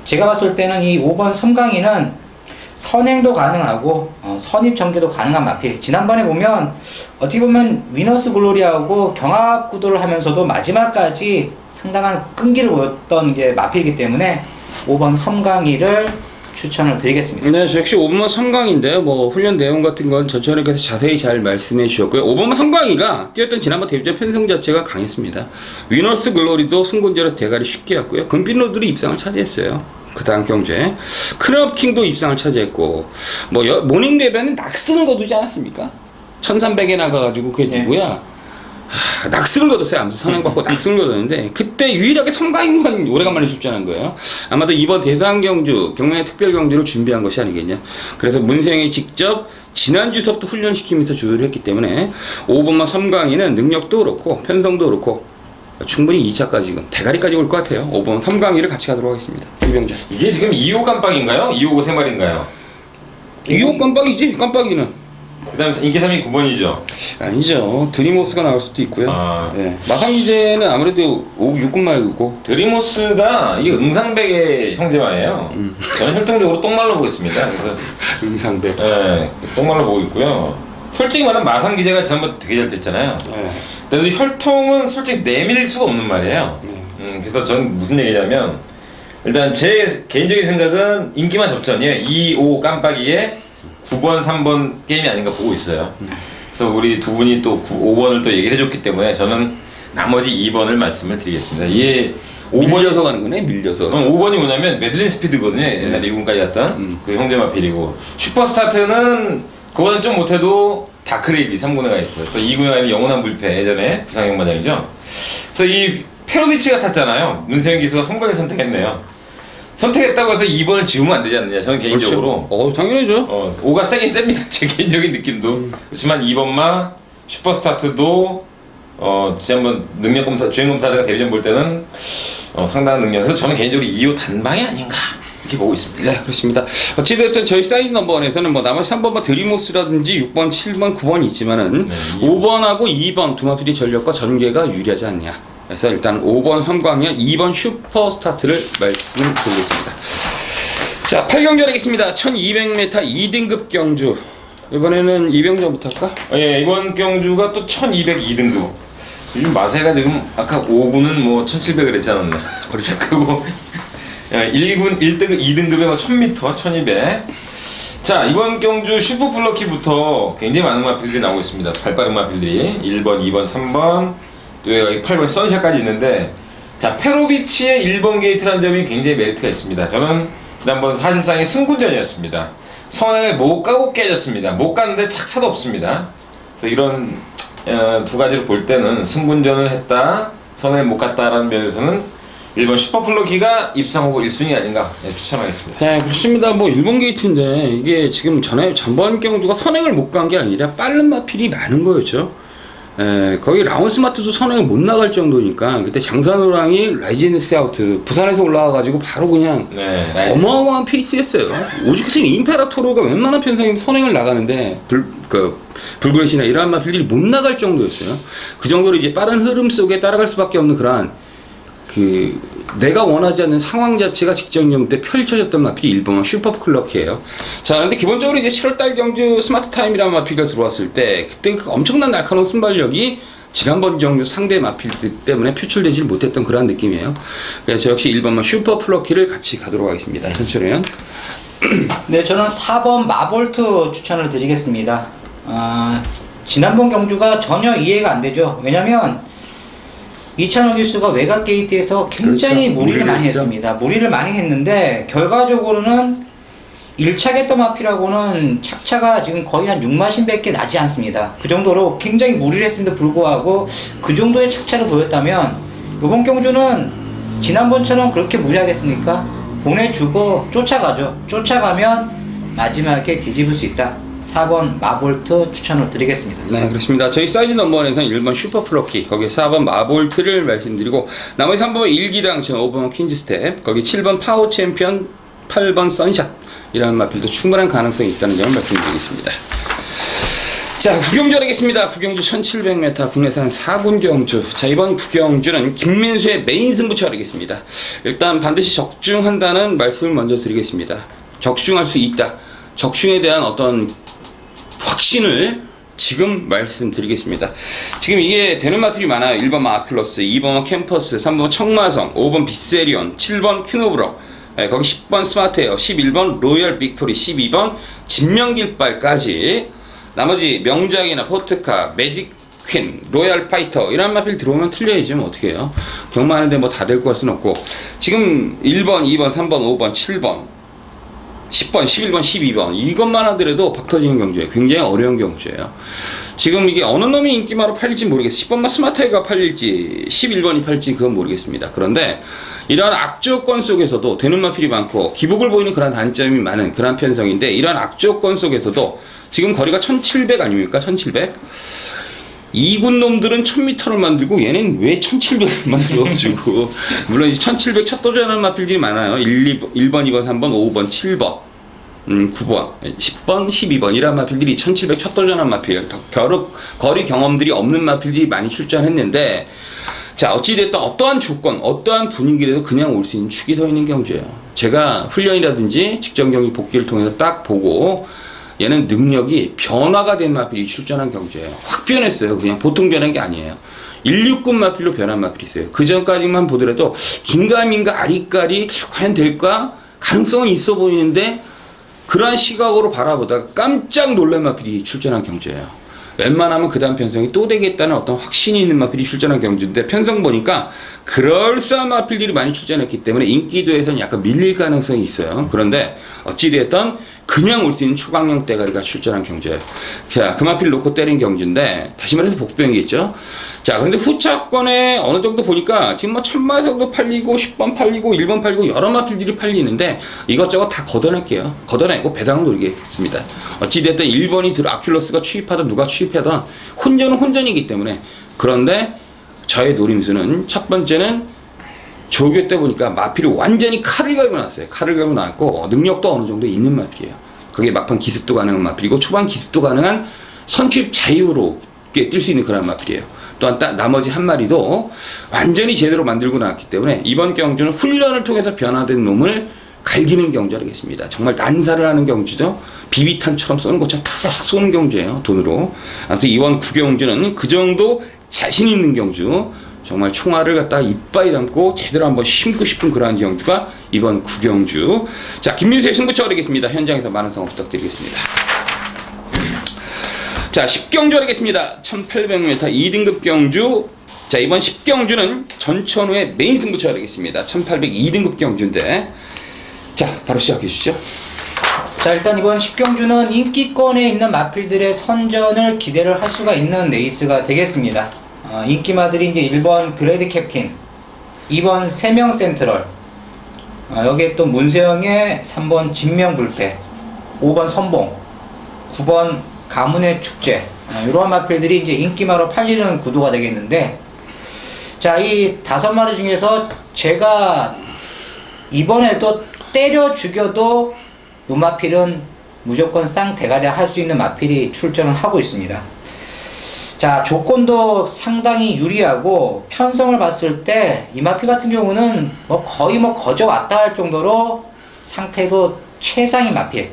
제가 봤을 때는 이 5번 성강이는 선행도 가능하고 선입 전개도 가능한 마필. 지난번에 보면 어떻게 보면 위너스 글로리하고 경합 구도를 하면서도 마지막까지 상당한 끈기를 보였던 게 마필이기 때문에 5번 성강이를 추천을 드리겠습니다. 네, 저 역시 5번만 성강인데요. 뭐 훈련 내용 같은 건 전철님께서 자세히 잘 말씀해 주셨고요. 5번만 성강이가 뛰었던 지난번 데뷔전 편성 자체가 강했습니다. 위너스 글로리도 승군제로 대가리 쉽게 했고요. 금빛로드로 입상을 차지했어요. 그 다음 경주에 크럽킹도 입상을 차지했고 뭐 모닝 레벨은 낙스는 거두지 않았습니까? 1300에 나가가지고 그게 누구야? 낙승을 거뒀어요. 아무튼 선행받고 낙승을 거뒀는데 그때 유일하게 성강인만 오래간만에 출전한 거예요. 아마도 이번 대상 경주 경매 특별 경주를 준비한 것이 아니겠냐. 그래서 문세영이 직접 지난주서부터 훈련시키면서 조율을 했기 때문에 5번만 성강이는 능력도 그렇고 편성도 그렇고 충분히 2차까지 지금 대가리까지 올 것 같아요. 5번 삼강이를 같이 가도록 하겠습니다. 이병자. 이게 지금 2호 깜빡인가요? 2호고 3마리인가요? 2호 깜빡이지? 깜빡이는. 그 다음 인기 3위 9번이죠. 아니죠. 드리모스가 나올 수도 있고요. 아. 예. 마상기제는 아무래도 6군 말고. 드리모스가 이게 응상백의 형제마예요. 저는 혈통적으로 똥말로 보고 있습니다. 그래서 응상배. 네, 똥말로 보고 있고요. 솔직히 말하면 마상기제가 지난번 되게 잘 됐잖아요. 예. 근데 혈통은 솔직히 내밀 수가 없는 말이에요. 그래서 전 무슨 얘기냐면 일단 제 개인적인 생각은 인기만 접전이에요. 2, 5 깜빡이에 9번, 3번 게임이 아닌가 보고 있어요. 그래서 우리 두 분이 또 5번을 또 얘기를 해줬기 때문에 저는 나머지 2번을 말씀을 드리겠습니다. 이게 5번이 밀려서 가는 거네, 밀려서. 5번이 뭐냐면 메들린 스피드거든요. 옛날 2군까지 갔던 그 형제마필이고 슈퍼스타트는 그거는 좀 못해도 다크레이디 3군에 가 있고요. 또 2군에 가 있는 영원한 불패 예전에 부상형마장이죠. 그래서 이 페로비치가 탔잖아요. 문세영 기수가 3번을 선택했네요. 선택했다고 해서 2번을 지우면 안 되지 않느냐 저는 개인적으로. 그렇죠. 당연하죠. 5가 세긴 셉니다. 제 개인적인 느낌도. 그렇지만 2번마 슈퍼스타트도 지난번 능력검사 주행검사가 데뷔전 볼 때는 상당한 능력에서 저는 개인적으로 2호 단방이 아닌가 이렇게 보고 있습니다. 네, 그렇습니다. 어찌됐든 저희 사이즈 넘버원에서는 뭐 나머지 3번만 드리모스라든지 6번, 7번, 9번이 있지만은 5번하고 2번 두 마필이 전력과 전개가 유리하지 않냐. 그래서 일단 5번 삼광이와 2번 슈퍼스타트를 말씀드리겠습니다. 자, 8경기 하겠습니다. 1200m 2등급 경주. 이번에는 이병전부터 할까? 예, 이번 경주가 또 1202등급. 요즘 마세가 지금 아까 5군은 뭐 1700을 했지 않았나? 그렇죠. 그리고 1군 1등급 2등급에 뭐 1000m, 1200. 자, 이번 경주 슈퍼플러키부터 굉장히 많은 마필들이 나오고 있습니다. 발빠른 마필들이 1번, 2번, 3번, 또 여기 8번 선샷까지 있는데, 자, 페로비치의 1번 게이트라는 점이 굉장히 메리트가 있습니다. 저는 지난번 사실상의 승군전이었습니다. 선행을 못 가고 깨졌습니다. 못 갔는데 착사도 없습니다. 그래서 이런 두 가지를 볼 때는 승군전을 했다, 선행을 못 갔다라는 면에서는 1번 슈퍼플러키가 입상 후보 1순위 아닌가 추천하겠습니다. 네, 그렇습니다. 뭐 일본 게이트인데 이게 지금 전번 경주가 선행을 못 간 게 아니라 빠른 마필이 많은 거였죠. 거기 라운스마트도 선행을 못 나갈 정도니까 그때 장산호랑이 라이징스 아우트 부산에서 올라와가지고 바로 그냥 어마어마한 페이스였어요. 오죽했으면 임페라토르가 웬만한 편성이면 선행을 나가는데 불그레시나 이러한 마필들이 못 나갈 정도였어요. 그 정도로 이제 빠른 흐름 속에 따라갈 수밖에 없는 그러한 내가 원하지 않는 상황 자체가 직전점 때 펼쳐졌던 마필이 1번은 슈퍼클럭이에요. 자, 그런데 기본적으로 이제 7월달 경주 스마트 타임이라는 마필가 들어왔을 때 그때 그 엄청난 날카로운 순발력이 지난번 경주 상대 마필들 때문에 표출되지 못했던 그런 느낌이에요. 그래서 저 역시 1번만 슈퍼플러키를 같이 가도록 하겠습니다. 현철이는 네, 저는 4번 마볼트 추천을 드리겠습니다. 지난번 경주가 전혀 이해가 안 되죠. 왜냐면 이찬호 기수가 외곽 게이트에서 굉장히 그렇죠. 무리를 많이 했죠. 했습니다. 무리를 많이 했는데 결과적으로는 1차 개점 앞이라고는 착차가 지금 거의 한 6마신밖에 나지 않습니다. 그 정도로 굉장히 무리를 했음에도 불구하고 그 정도의 착차를 보였다면 이번 경주는 지난번처럼 그렇게 무리하겠습니까? 보내주고 쫓아가죠. 쫓아가면 마지막에 뒤집을 수 있다. 4번 마볼트 추천을 드리겠습니다. 네, 그렇습니다. 저희 사이즈 넘버원에서는 1번 슈퍼플러키, 거기 4번 마볼트를 말씀드리고, 나머지 3번은 일기당천, 5번 퀸즈스텝, 거기 7번 파워 챔피언, 8번 선샷, 이라는 마필도 충분한 가능성이 있다는 점을 말씀드리겠습니다. 자, 구경주 하겠습니다. 구경주 1700m 국내산 4군 경주. 자, 이번 구경주는 김민수의 메인 승부처 하겠습니다. 일단 반드시 적중한다는 말씀을 먼저 드리겠습니다. 적중할 수 있다. 적중에 대한 어떤 확신을 지금 말씀드리겠습니다. 지금 이게 되는 마필이 많아요. 1번 마클러스, 2번 캠퍼스, 3번 청마성, 5번 비세리온, 7번 큐노브럭, 거기 10번 스마트에어, 11번 로열 빅토리, 12번 진명길발까지 나머지 명작이나 포트카, 매직 퀸, 로얄 파이터 이런 마필 들어오면 틀려야지 뭐 어떻게 해요. 경마하는데 뭐 다 될 것 같을 수는 없고, 지금 1번, 2번, 3번, 5번, 7번 10번, 11번, 12번 이것만 하더라도 박 터지는 경주예요. 굉장히 어려운 경주예요. 지금 이게 어느 놈이 인기마로 팔릴지 모르겠어요. 10번만 스마트에가 팔릴지 11번이 팔릴지 그건 모르겠습니다. 그런데 이러한 악조건 속에서도 되는 마필이 많고 기복을 보이는 그런 단점이 많은 그런 편성인데, 이러한 악조건 속에서도 지금 거리가 1700 아닙니까? 1700? 2군 놈들은 1000m를 만들고 얘는 왜 1700을 만들어가지고 물론 이제 1700 첫 도전하는 마필들이 많아요. 1번, 2번, 3번, 5번, 7번, 9번, 10번, 12번 이런 마필들이 1700 첫 도전하는 마필 거리 경험들이 없는 마필들이 많이 출전했는데 자 어찌됐든 어떠한 조건 어떠한 분위기라도 그냥 올 수 있는 축이 서 있는 경주예요. 제가 훈련이라든지 직전 경기 복귀를 통해서 딱 보고 얘는 능력이 변화가 된 마필이 출전한 경주예요. 확 변했어요. 그냥 보통 변한 게 아니에요. 169 마필로 변한 마필이 있어요. 그 전까지만 보더라도 긴가민가 아리까리 과연 될까? 가능성은 있어 보이는데 그러한 시각으로 바라보다가 깜짝 놀란 마필이 출전한 경주예요. 웬만하면 그 다음 편성이 또 되겠다는 어떤 확신이 있는 마필이 출전한 경주인데 편성 보니까 그럴싸한 마필들이 많이 출전했기 때문에 인기도에서는 약간 밀릴 가능성이 있어요. 그런데 어찌됐든 그냥 올 수 있는 초강력 대가리가 출전한 경주예요. 자, 그 마필 놓고 때린 경주인데 다시 말해서 복병이겠죠. 자, 그런데 후차권에 어느 정도 보니까 지금 뭐 천마석도 팔리고 10번 팔리고 1번 팔리고 여러 마필들이 팔리는데 이것저것 다 걷어낼게요. 걷어내고 배당을 노리겠습니다. 어찌됐든 1번이 아큘러스가 취입하든 누가 취입하든 혼전은 혼전이기 때문에 그런데 저의 노림수는 첫 번째는 조교 때 보니까 마필이 완전히 칼을 갈고 나왔어요. 칼을 갈고 나왔고 능력도 어느 정도 있는 마필이에요. 그게 막판 기습도 가능한 마필이고 초반 기습도 가능한 선취입 자유로 뛸 수 있는 그런 마필이에요. 또한 나머지 한 마리도 완전히 제대로 만들고 나왔기 때문에 이번 경주는 훈련을 통해서 변화된 놈을 갈기는 경주하겠습니다. 정말 난사를 하는 경주죠. 비비탄처럼 쏘는 것처럼 탁 쏘는 경주예요. 돈으로. 아무튼 이번 구경주는 그 정도 자신 있는 경주. 정말 총알을 갖다가 이빠이 담고 제대로 한번 심고 싶은 그러한 경주가 이번 구경주. 자, 김민수의 승부처 가겠습니다. 현장에서 많은 성원 부탁드리겠습니다. 자, 10경주 하겠습니다. 1800m 2등급 경주. 자, 이번 10경주는 전천후의 메인 승부처 하겠습니다. 1800 2등급 경주인데. 자, 바로 시작해 주시죠. 자, 일단 이번 10경주는 인기권에 있는 마필들의 선전을 기대를 할 수가 있는 레이스가 되겠습니다. 인기마들이 이제 1번 그레이드 캡틴, 2번 세명 센트럴, 여기에 또 문세영의 3번 진명불패, 5번 선봉, 9번 가문의 축제, 이러한 마필들이 이제 인기마로 팔리는 구도가 되겠는데, 자, 이 5마리 중에서 제가 이번에도 때려 죽여도 요 마필은 무조건 쌍대가리 할 수 있는 마필이 출전을 하고 있습니다. 자, 조건도 상당히 유리하고 편성을 봤을 때 이 마필 같은 경우는 뭐 거의 뭐 거저 왔다 할 정도로 상태도 최상의 마필.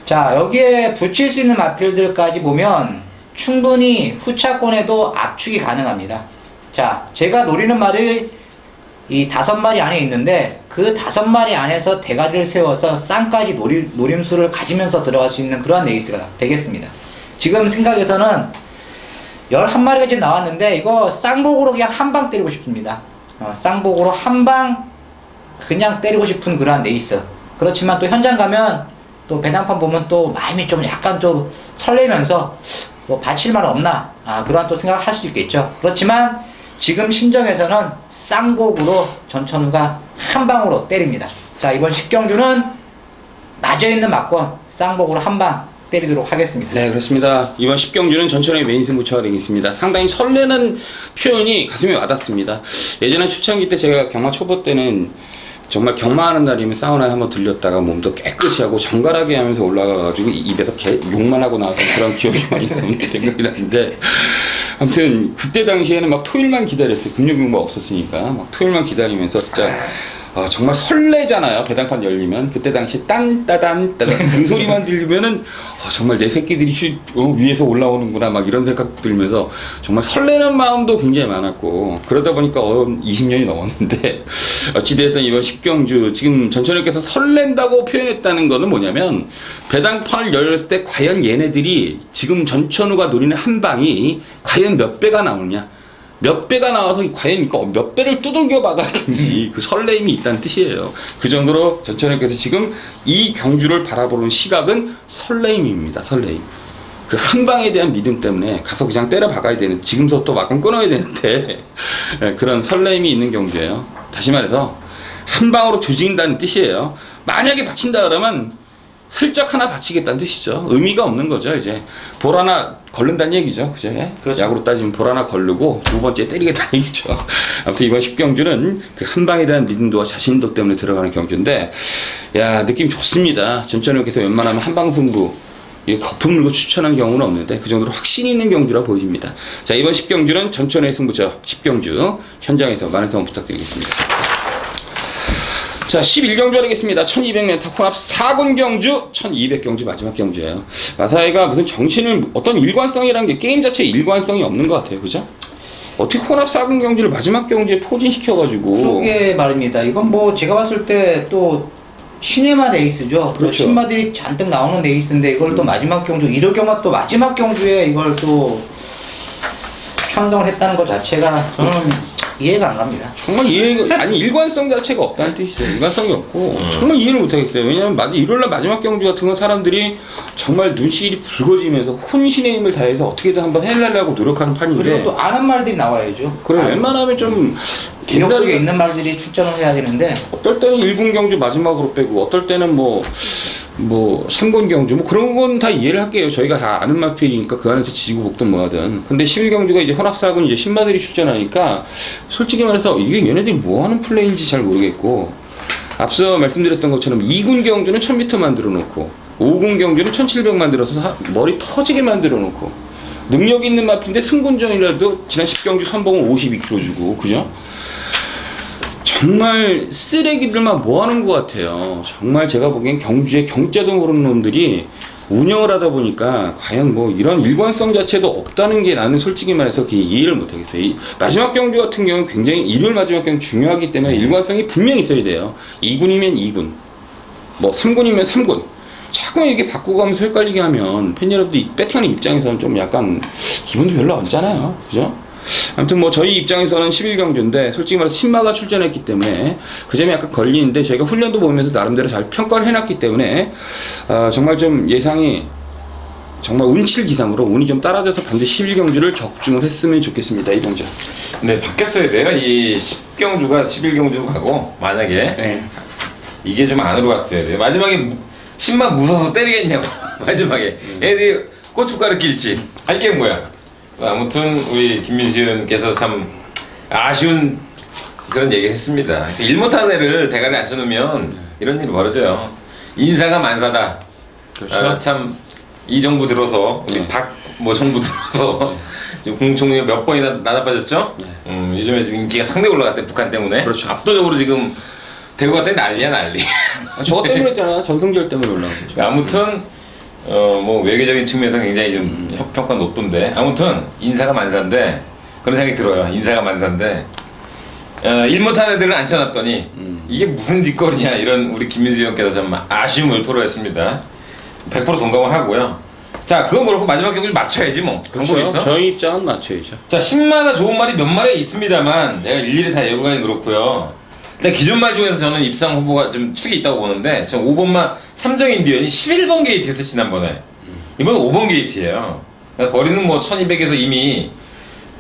자, 여기에 붙일 수 있는 마필들까지 보면 충분히 후차권에도 압축이 가능합니다. 자, 제가 노리는 말이 이 5마리 안에 있는데 그 5마리 안에서 대가리를 세워서 쌍까지 노림수를 가지면서 들어갈 수 있는 그러한 레이스가 되겠습니다. 지금 생각에서는 11마리가 지금 나왔는데 이거 쌍복으로 그냥 한 방 때리고 싶습니다. 쌍복으로 한 방 그냥 때리고 싶은 그러한 레이스. 그렇지만 또 현장 가면 또 배당판 보면 또 마음이 좀 약간 좀 설레면서 뭐 바칠 말 없나 그러한 또 생각을 할 수 있겠죠. 그렇지만 지금 심정에서는 쌍복으로 전천후가 한 방으로 때립니다. 자, 이번 10경주는 맞아있는 막권 쌍복으로 한 방 때리도록 하겠습니다. 네, 그렇습니다. 이번 10경주는 전천후의 메인 승부처가 되겠습니다. 상당히 설레는 표현이 가슴에 와닿습니다. 예전에 초창기 때 제가 경마 초보 때는 정말 경마하는 날이면 사우나에 한번 들렸다가 몸도 깨끗이 하고 정갈하게 하면서 올라가가지고 입에서 욕만 하고 나왔던 그런 기억이 많이 나는데 생각이 나는데 아무튼 그때 당시에는 막 토요일만 기다렸어요. 금요일공부 없었으니까 막 토요일만 기다리면서 진짜 정말 설레잖아요. 배당판 열리면 그때 당시 딴따단 그 소리만 들리면은 정말 내 새끼들이 위에서 올라오는구나 막 이런 생각 들면서 정말 설레는 마음도 굉장히 많았고 그러다 보니까 20년이 넘었는데 어찌됐든 이번 10경주 지금 전천후께서 설렌다고 표현했다는 거는 뭐냐면 배당판을 열렸을 때 과연 얘네들이 지금 전천후가 노리는 한 방이 과연 몇 배가 나오냐 몇 배가 나와서 과연 이거 몇 배를 두들겨 박아야지 그 설레임이 있다는 뜻이에요. 그 정도로 전천후께서 지금 이 경주를 바라보는 시각은 설레임입니다. 설레임. 그 한 방에 대한 믿음 때문에 가서 그냥 때려 박아야 되는 지금서 또 막건 끊어야 되는데 그런 설레임이 있는 경주예요. 다시 말해서 한 방으로 조진다는 뜻이에요. 만약에 바친다 그러면 슬쩍 하나 바치겠다는 뜻이죠. 의미가 없는 거죠. 이제 볼 하나 걸른다는 얘기죠. 그죠? 예? 그렇죠. 야구로 따지면 볼 하나 걸르고 두 번째 때리겠다는 얘기죠. 아무튼 이번 10경주는 그 한 방에 대한 믿음도와 자신도 때문에 들어가는 경주인데, 야, 느낌 좋습니다. 전천후께서 웬만하면 한방 승부, 거품 물고 추천한 경우는 없는데 그 정도로 확신 있는 경주라 보여집니다. 자, 이번 10경주는 전천후의 승부처 10경주 현장에서 많은 성원 부탁드리겠습니다. 자, 11경주 하겠습니다. 1200m 혼합 4군 경주, 1200경주 마지막 경주예요. 마사이가 무슨 정신을, 어떤 일관성이라는 게 게임 자체에 일관성이 없는 것 같아요. 그죠? 어떻게 혼합 4군 경주를 마지막 경주에 포진시켜가지고. 그게 말입니다. 이건 뭐 제가 봤을 때 또 시네마 레이스죠. 그렇죠. 신마들이 잔뜩 나오는 레이스인데 이걸 또 마지막 경주, 이럴 경우 또 마지막 경주에 이걸 또 편성을 했다는 것 자체가 저는 이해가 안 갑니다. 정말 아니 일관성 자체가 없다는 뜻이죠. 일관성이 없고 정말 이해를 못하겠어요. 왜냐하면 일요일날 마지막 경주 같은 건 사람들이 정말 눈시울이 붉어지면서 혼신의 힘을 다해서 어떻게든 한번 해내려고 노력하는 판인데, 그리고 또 아는 말들이 나와야죠. 그래 웬만하면 좀 기억 속에 있는 말들이 출전을 해야 되는데, 어떨 때는 1군 경주 마지막으로 빼고 어떨 때는 뭐 3군 경주 뭐 그런 건 다 이해를 할게요. 저희가 다 아는 마필이니까 그 안에서 지지고 볶든 뭐하든. 근데 11경주가 이제 혼합 4군 이제 신마들이 출전하니까 솔직히 말해서 이게 얘네들이 뭐 하는 플레이인지 잘 모르겠고, 앞서 말씀드렸던 것처럼 2군 경주는 1000m 만들어 놓고 5군 경주는 1700 만들어서 머리 터지게 만들어 놓고, 능력 있는 마필인데 승군전이라도 지난 10경주 선봉을 52kg 주고, 그죠? 정말 쓰레기들만 모아놓은 것 같아요. 정말 제가 보기엔 경주에 경자도 모르는 놈들이 운영을 하다 보니까 과연 뭐 이런 일관성 자체도 없다는 게 나는 솔직히 말해서 이해를 못하겠어요. 이 마지막 경주 같은 경우는 굉장히 일요일 마지막 경주 중요하기 때문에 일관성이 분명히 있어야 돼요. 2군이면 2군, 뭐 3군이면 3군. 자꾸 이렇게 바꾸가면서 헷갈리게 하면 팬 여러분들 배팅하는 입장에서는 좀 약간 기분도 별로 없잖아요. 그죠? 아무튼 뭐 저희 입장에서는 11경주인데 솔직히 말해서 신마가 출전했기 때문에 그 점이 약간 걸리는데, 저희가 훈련도 보면서 나름대로 잘 평가를 해놨기 때문에 정말 좀 예상이 정말 운칠기상으로 운이 좀 따라줘서 반드시 11경주를 적중을 했으면 좋겠습니다. 이 동작. 네, 바뀌었어야 돼요. 이 10경주가 11경주 가고, 만약에 네. 이게 좀 안으로 갔어야 돼요. 마지막에 신만 무서워서 때리겠냐고. 마지막에 애들이 고춧가루 낄지 할 게 뭐야. 아무튼 우리 김민수님께서 참 아쉬운 그런 얘기를 했습니다. 일 못하는 애를 대가리에 앉혀놓으면 이런 일이 벌어져요. 인사가 만사다. 그렇죠. 참 이 정부 들어서 우리 네. 박 뭐 정부 들어서 지금 국무총리가 몇 번이나 나눠빠졌죠? 요즘에 좀 인기가 상당히 올라갔대, 북한 때문에. 그렇죠. 압도적으로 지금 대구 같은 난리야 난리. 저거 때문에 했잖아. 전승절 때문에 올라온 거죠. 아무튼 뭐 외교적인 측면에서 굉장히 좀 평가 높던데, 아무튼 인사가 만사인데 그런 생각이 들어요. 인사가 만사인데 일 못하는 애들을 앉혀놨더니 이게 무슨 짓거리냐, 이런 우리 김민수 의원께서 좀 아쉬움을 토로했습니다. 100% 동감을 하고요. 자, 그건 그렇고 마지막 경기를 맞춰야지 뭐. 방법 있어? 저희 입장은 맞춰야죠. 자, 10마다 좋은 말이 몇 마리 있습니다만 내가 일일이 다 예고가긴 그렇고요. 근데 기존 말 중에서 저는 입상 후보가 좀 축이 있다고 보는데, 저 5번마 삼정인디언이 11번 게이트에서 지난번에, 이번에 5번 게이트예요. 그러니까 거리는 뭐 1200에서 이미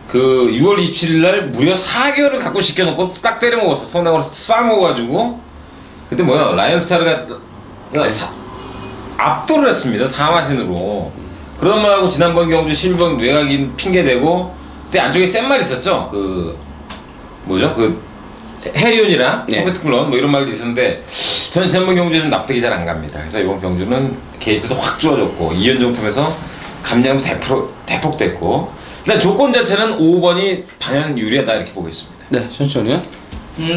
그 6월 27일 날 무려 4개월을 갖고 시켜놓고 딱 때려먹었어. 성당으로 쏴먹어가지고. 그때 뭐야, 라이언스타르가 압도를 했습니다. 4마신으로. 그런 말하고 지난번 경주 11번 외곽인 핑계대고, 그때 안쪽에 센 말 있었죠. 그 뭐죠? 그 해리온이랑 네. 퍼펙트클론 뭐 이런 말도 있었는데, 저는 지난번 경주에 좀 납득이 잘 안 갑니다. 그래서 이번 경주는 게이트도 확 좋아졌고 2연정 통해서 감량도 대폭됐고, 일단 조건 자체는 5번이 단연 유리하다 이렇게 보고 있습니다. 네, 천천히요.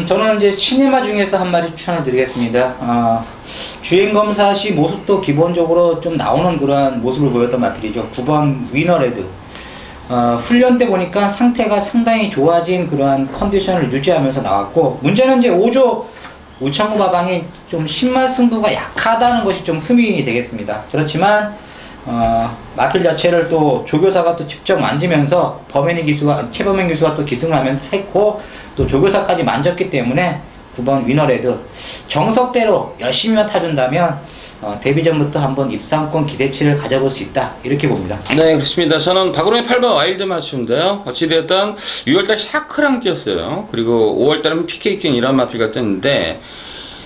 저는 이제 시네마 중에서 한 마디 추천을 드리겠습니다. 주행검사 시 모습도 기본적으로 좀 나오는 그런 모습을 보였던 마필이죠. 9번 위너레드. 훈련 때 보니까 상태가 상당히 좋아진 그러한 컨디션을 유지하면서 나왔고, 문제는 이제 5조 우창우 바방이 좀 신마 승부가 약하다는 것이 좀 흠이 되겠습니다. 그렇지만 마필 자체를 또 조교사가 또 직접 만지면서 최범행 기수가 또 기승을 하면서 했고, 또 조교사까지 만졌기 때문에 9번 위너레드 정석대로 열심히만 타준다면 데뷔전부터 한번 입상권 기대치를 가져볼 수 있다, 이렇게 봅니다. 네, 그렇습니다. 저는 박으로의 8번 와일드 맞춤인데요. 어찌되었던 6월달 샤크랑 뛰었어요. 그리고 5월달은 PKQN 이런 마필 같았는데,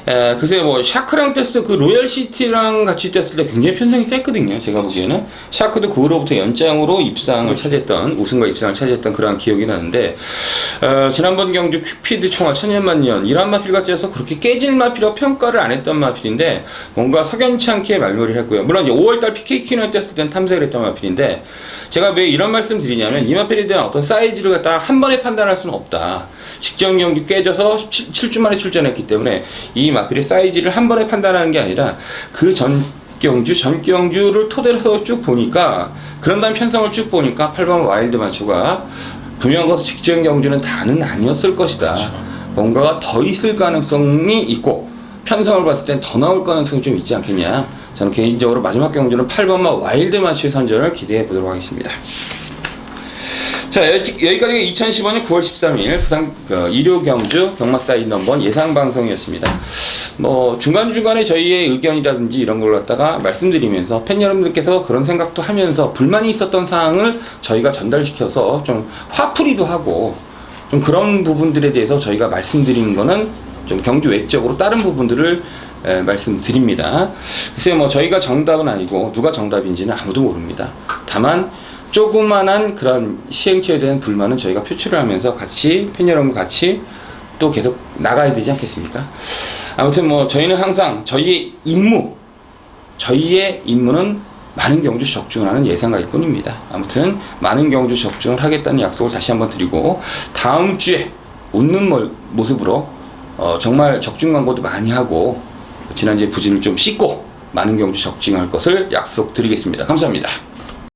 글쎄요, 뭐, 샤크랑 뗐을 그 로얄시티랑 같이 뗐을 때 굉장히 편성이 셌거든요. 제가 보기에는. 샤크도 그 후로부터 연장으로 입상을 차지했던, 우승과 입상을 차지했던 그런 기억이 나는데, 지난번 경주 큐피드 총알 천년만년, 이러한 마필 같이 해서 그렇게 깨질 마필이라고 평가를 안 했던 마필인데, 뭔가 석연치 않게 말놀이를 했고요. 물론 이제 5월달 PKQ는 뗐을 땐 탐색을 했던 마필인데, 제가 왜 이런 말씀 드리냐면, 이 마필에 대한 어떤 사이즈를 갖다가 한 번에 판단할 수는 없다. 직전 경기 깨져서 7주 만에 출전했기 때문에 이 마필의 사이즈를 한 번에 판단하는 게 아니라 그 전 경주를 토대로 해서 쭉 보니까 그런 다음 편성을 쭉 보니까 8번 와일드 마초가 분명한 것은 직전 경주는 다는 아니었을 것이다. 뭔가가 더 있을 가능성이 있고 편성을 봤을 땐 더 나올 가능성이 좀 있지 않겠냐. 저는 개인적으로 마지막 경주는 8번마 와일드 마초의 선전을 기대해 보도록 하겠습니다. 자, 여기까지가 2015년 9월 13일 부산 일요 경주 경마 사이드 넘버 예상 방송이었습니다. 뭐 중간중간에 저희의 의견이라든지 이런 걸 갖다가 말씀드리면서 팬 여러분들께서 그런 생각도 하면서 불만이 있었던 사항을 저희가 전달시켜서 좀 화풀이도 하고 좀 그런 부분들에 대해서 저희가 말씀드리는 거는 좀 경주 외적으로 다른 부분들을 말씀드립니다. 글쎄요, 뭐 저희가 정답은 아니고 누가 정답인지는 아무도 모릅니다. 다만 조그만한 그런 시행처에 대한 불만은 저희가 표출을 하면서 같이 팬 여러분과 같이 또 계속 나가야 되지 않겠습니까? 아무튼 뭐 저희는 항상 저희의 임무는 많은 경주 적중을 하는 예상가일 뿐입니다. 아무튼 많은 경주 적중을 하겠다는 약속을 다시 한번 드리고 다음 주에 웃는 모습으로 정말 적중 광고도 많이 하고 지난주에 부진을 좀 씻고 많은 경주 적중할 것을 약속드리겠습니다. 감사합니다.